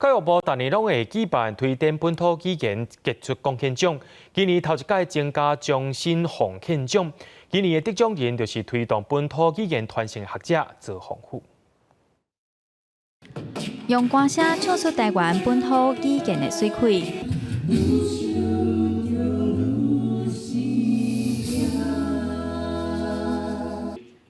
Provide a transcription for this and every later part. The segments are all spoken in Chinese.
教育部逐年拢会举办推展本土语言杰出贡献奖，今年头一届增加终身奉献奖。今年的得奖人就是推动本土语言传承学者赵宏富。用歌声唱出台湾本土语言的水气。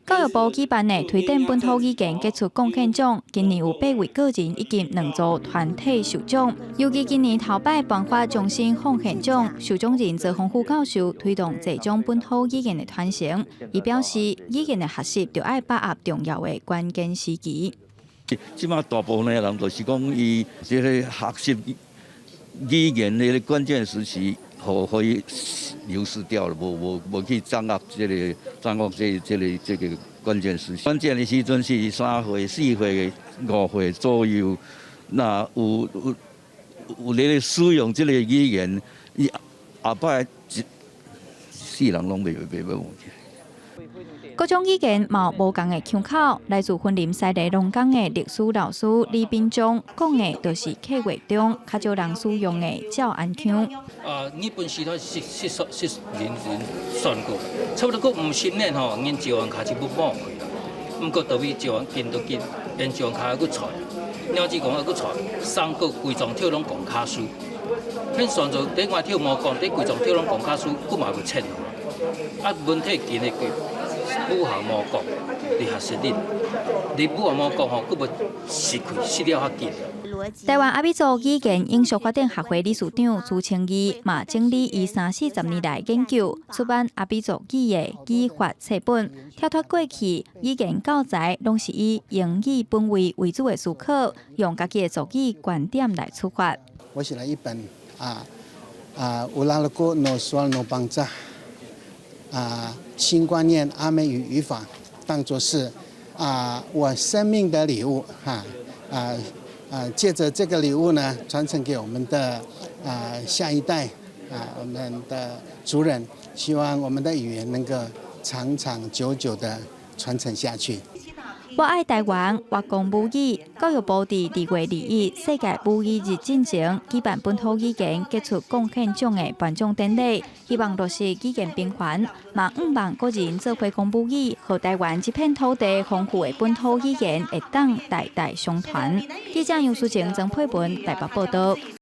教育部举办的推展本土语言杰出贡献奖，今年有8位个人以及2组团体受奖。尤其今年头摆颁发终身奉献奖，受奖人赵宏富教授推动这种本土语言的传承。伊表示，语言的学习就要把握重要的关键时期。即马大部分的人就是讲，伊这个学习语言的关键时期，可以流失掉了，无去掌握这个关键时期。关键的时阵是3岁、4岁、5岁左右，那有咧使用这个语言，伊后摆世人拢袂忘记。 各种语言嘛有无同的腔口，来自云林西螺龙岗的历史老师李秉忠讲的，就是客话中较少人使用的照安腔。日本时代40年算过，差不多过50年吼，因照安开始不冒去啦。不过到尾照安见都见，因照安开还佫出，鸟子讲还佫出，三个规状跳拢讲卡书，迄算做顶外跳毛讲，顶规状跳拢讲卡书，佫嘛袂称。啊，文体见的句。 武校毛讲，你学习你，你武校毛讲吼，佫要失了较紧。台湾阿美族语言应属发展学会理事长朱清义嘛整理伊30-40年来研究，出版阿美族语的语法册本，跳脱过去语言教材拢是以英语本位为主的思考，用家己的族语观点来出发。我写了一本乌拉鲁古诺苏尔诺邦扎。 新观念阿美语语法，当作是我生命的礼物借着这个礼物呢，传承给我们的下一代我们的族人，希望我们的语言能够长长久久的传承下去。 我爱台湾，我讲母语。教育部伫2月2日世界母语日进前举办本土语言杰出贡献奖的颁奖典礼，希望落实语言平权，嘛5万个人做伙讲母语，和台湾这片土地丰富的本土语言会当代代相传。记者杨淑晴、曾佩文台北报道。